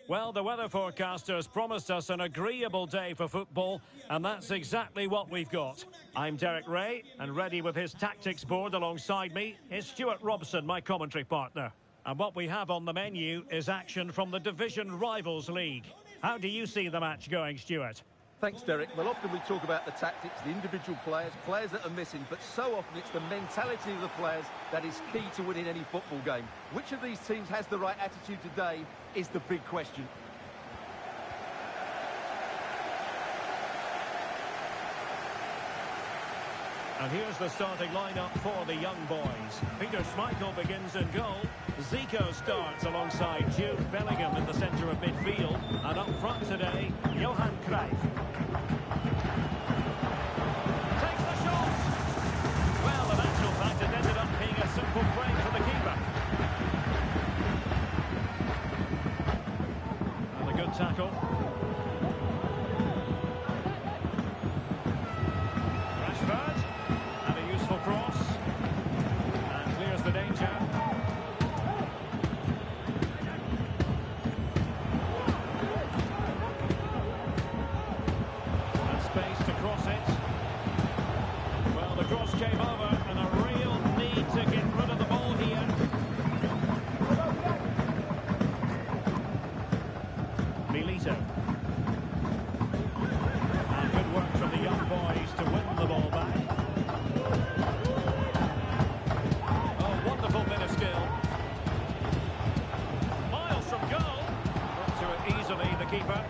Well, the weather forecasters promised us an agreeable day for football, and that's exactly what we've got. I'm Derek Ray, and ready with his tactics board alongside me is Stuart Robson, my commentary partner. And what we have on the menu is action from the Division Rivals League. How do you see the match going, Stuart? Thanks, Derek. Well, often we talk about the tactics, the individual players that are missing, but so often it's the mentality of the players that is key to winning any football game. Which of these teams has the right attitude today is the big question. And here's the starting lineup for the young boys. Peter Schmeichel begins in goal. Zico starts alongside Jude Bellingham in the centre of midfield. And up front today, Johan Cruyff. Takes the shot! Well, in actual fact, it ended up being a simple break for the keeper. And a good tackle. Rashford. Cross, and clears the danger. And space to cross it. Well, the cross came over, and a real need to get rid of the ball here. Milito. And good work from the young boys to win the ball back. Easily, the keeper.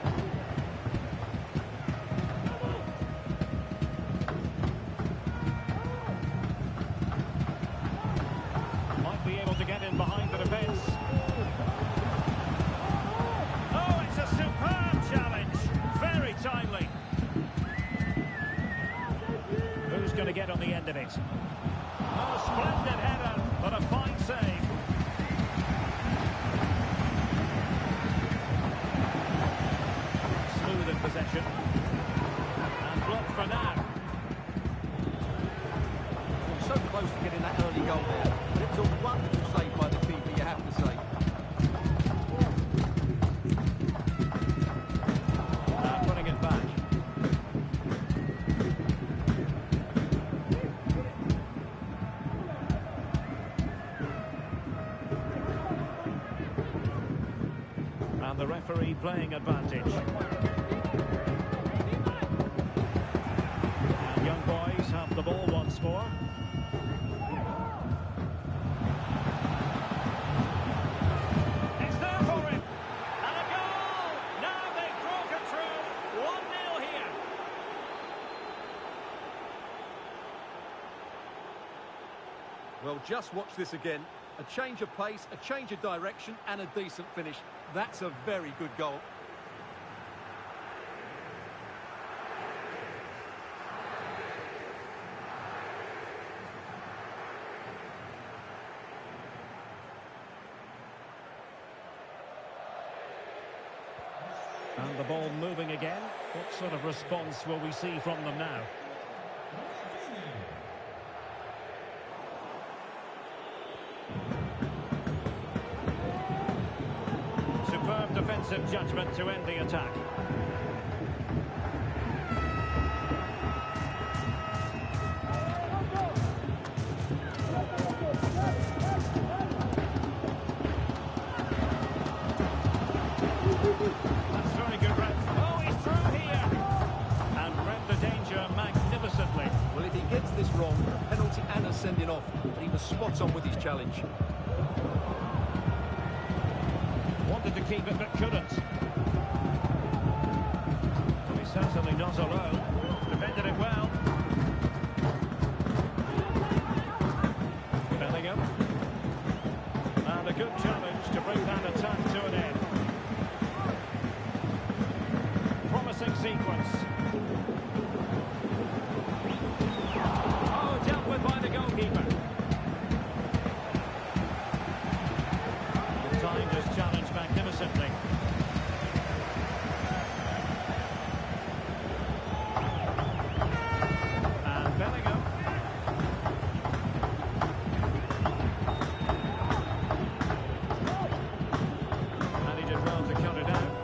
Might be able to get in behind the defence. Oh, it's a superb challenge. Very timely. Who's going to get on the end of it? Oh, splendid header, but a fine save. Possession and blocked for now. So close to getting that early goal there, but it's a wonderful save by the keeper, you have to say. Putting it back. And the referee playing advantage. Young boys have the ball once more. It's there for him. And a goal! Now they've broken through. 1-0 here. Well, just watch this again. A change of pace, a change of direction, and a decent finish. That's a very good goal. And the ball moving again. What sort of response will we see from them now? Superb defensive judgment to end the attack. This wrong, penalty and a sending off, but he was spot on with his challenge. Wanted to keep it but couldn't. Well, he's certainly not alone. Defended it well. Bellingham. And a good challenge to bring that attack to an end. Promising sequence. Dealt with by the goalkeeper. The time just challenged magnificently. And Bellingham. And he did well to cut it out.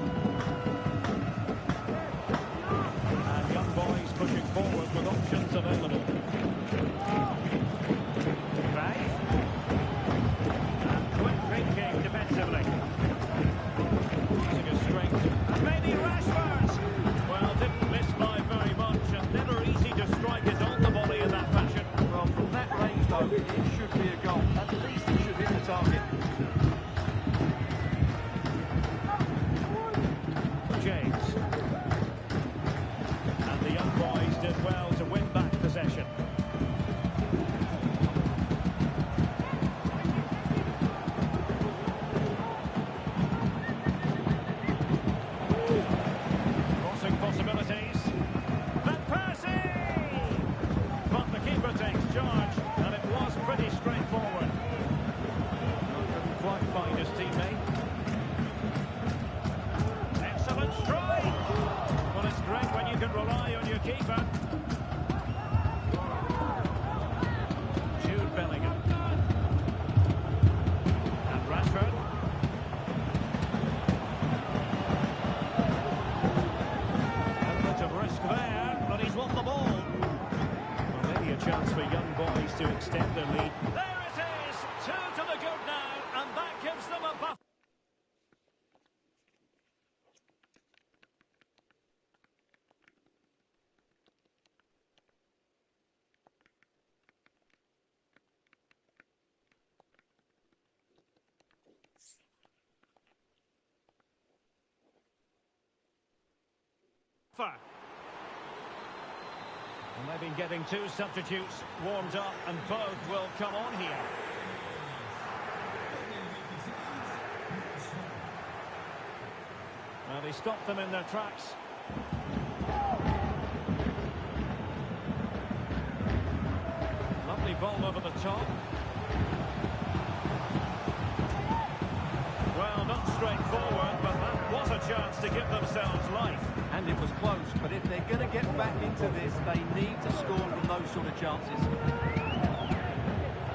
Rashford. Jude Bellingham. And Rashford. A bit of risk there, but he's won the ball. Well, maybe a chance for young boys to extend their lead. There it is! 2 to the good now, and that gives them a buffer. And they've been getting 2 substitutes warmed up, and both will come on here. Well, they stopped them in their tracks. Lovely ball over the top. Well, not straightforward, but that was a chance to give themselves life. And it was close, but if they're going to get back into this, they need to score from those sort of chances.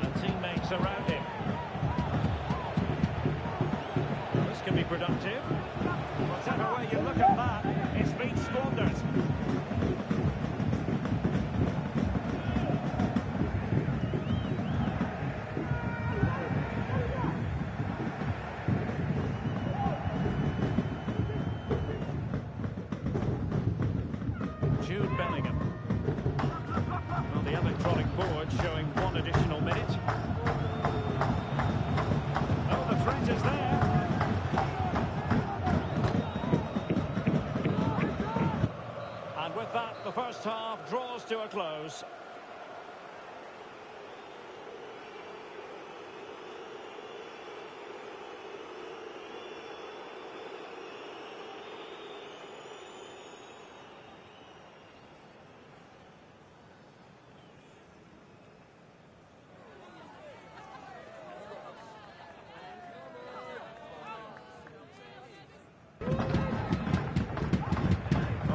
And teammates around him. This can be productive. Whatever way you look at that, it's been squandered. Jude Bellingham. Well, the electronic board showing 1 additional minute. Oh, the threat is there. And with that, the first half draws to a close.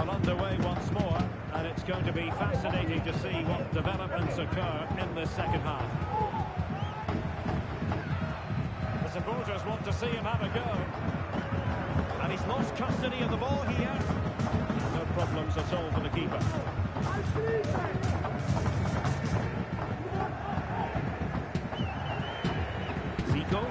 Underway once more, and it's going to be fascinating to see what developments occur in the second half. The supporters want to see him have a go, and he's lost custody of the ball here. No problems at all for the keeper. Zico.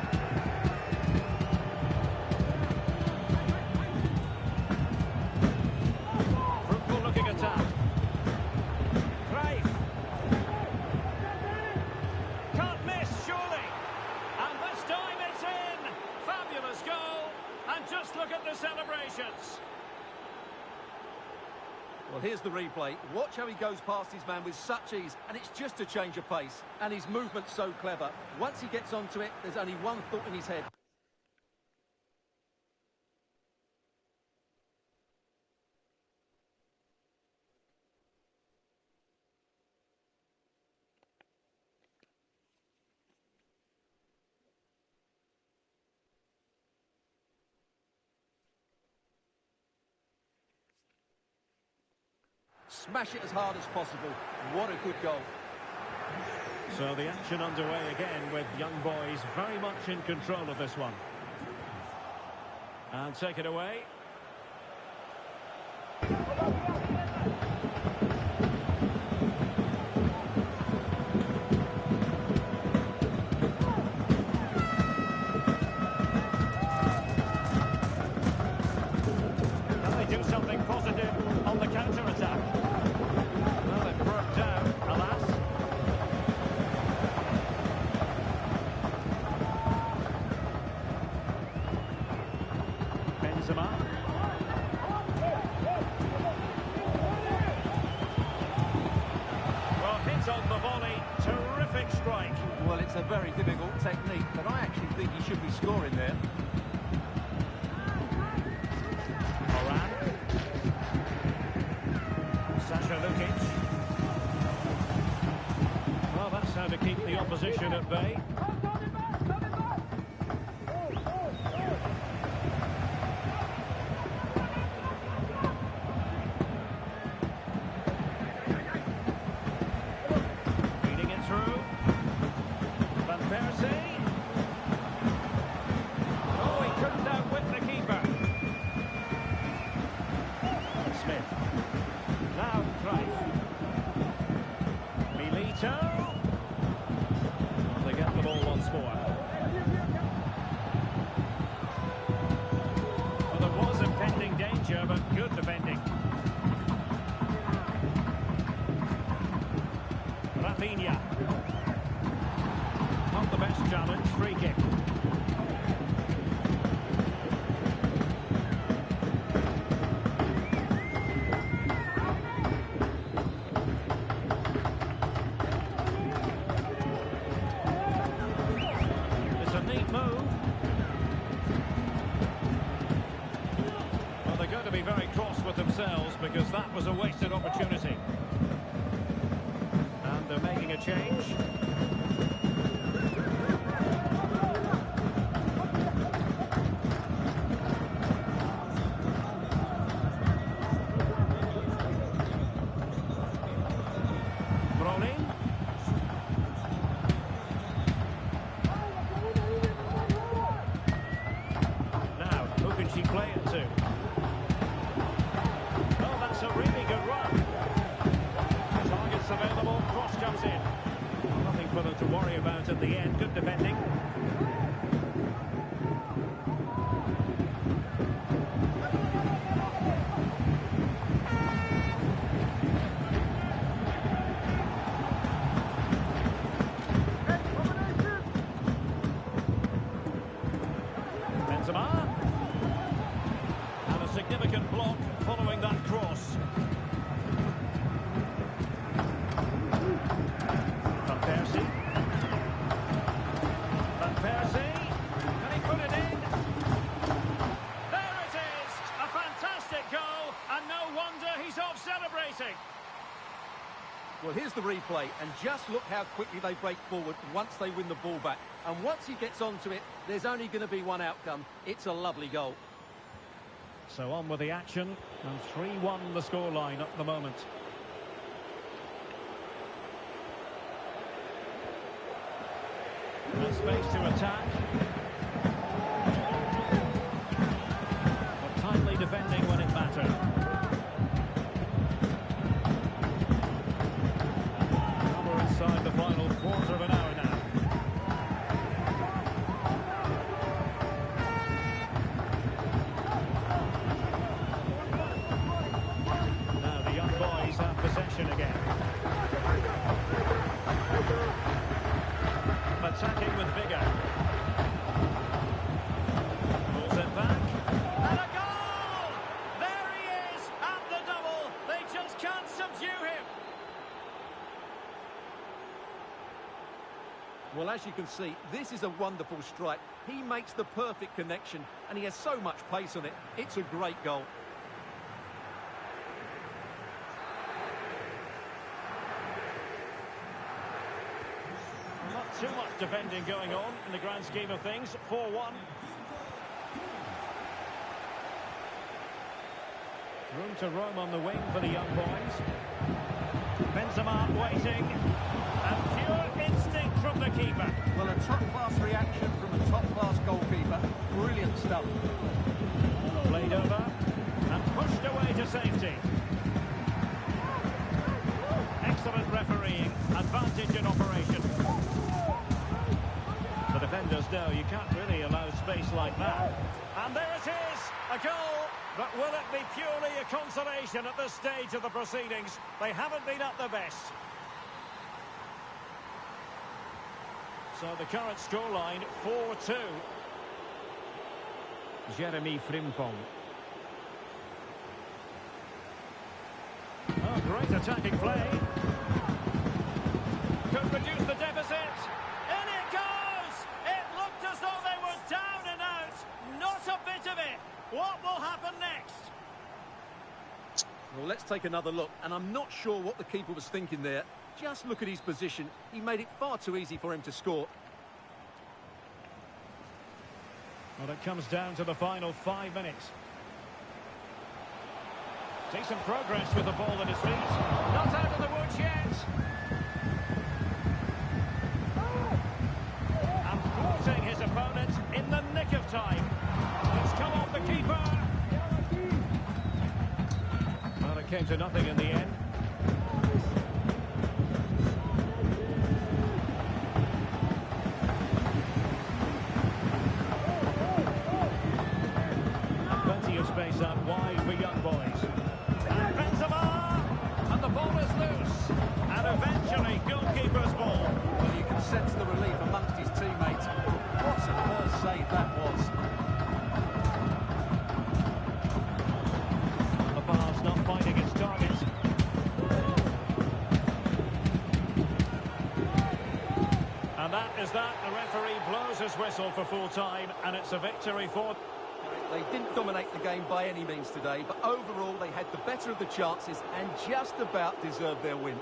Look at the celebrations. Well, here's the replay. Watch how he goes past his man with such ease, and it's just a change of pace. And his movement's so clever. Once he gets onto it, there's only one thought in his head. Smash it as hard as possible. What a good goal. So the action underway again with young boys very much in control of this one. And take it away. Can they do something positive on the counter-attack? Well, it broke down, alas. Benzema. Well, hit on the volley. Terrific strike. Well, it's a very difficult technique, but I actually think he should be scoring there. Sasha Lukic. Well, that's how to keep the opposition at bay. be very cross with themselves because that was a wasted opportunity. And they're making a change. She play it to? Oh, that's a really good run. Targets available, cross comes in. Nothing for them to worry about at the end. Good defending. Benzema. Significant block following that cross. Van Persie. Van Persie. Can he put it in? There it is! A fantastic goal, and no wonder he's off celebrating. Well, here's the replay, and just look how quickly they break forward once they win the ball back. And once he gets onto it, there's only going to be one outcome. It's a lovely goal. So on with the action, and 3-1 the scoreline at the moment. And space to attack. But timely defending when it mattered. We're inside the final quarter of an hour now. Possession again. Attacking with vigour. Pulls it back. And a goal! There he is at the double. They just can't subdue him. Well, as you can see, this is a wonderful strike. He makes the perfect connection, and he has so much pace on it. It's a great goal. Not too much defending going on in the grand scheme of things. 4-1. Room to roam on the wing for the young boys. Benzema waiting. And pure instinct from the keeper. Well, a top-class reaction from a top-class goalkeeper. Brilliant stuff. Played over and pushed away to safety. Excellent refereeing. Advantage in operation. The defenders know you can't really allow space like that. And there it is, a goal. But will it be purely a consolation at this stage of the proceedings? They haven't been at their best. So the current scoreline, 4-2. Jeremy Frimpong. Oh, great attacking play. Could reduce the deficit. In it goes! It looked as though they were down and out. Not a bit of it. What will happen next? Well, let's take another look. And I'm not sure what the keeper was thinking there. Just look at his position. He made it far too easy for him to score. Well, it comes down to the final 5 minutes. Decent progress with the ball at his feet. Not out of the woods yet. And thwarting his opponent in the nick of time. It's come off the keeper. Well, it came to nothing in the end. Plenty of space out wide for young boys. And Benzema! And the ball is loose. And eventually, goalkeeper's ball. Well, you can sense the relief amongst his teammates. What a first save that was. The bar's not finding its target. And that is that. The referee blows his whistle for full time, and it's a victory for... They didn't dominate the game by any means today, but overall they had the better of the chances and just about deserved their win.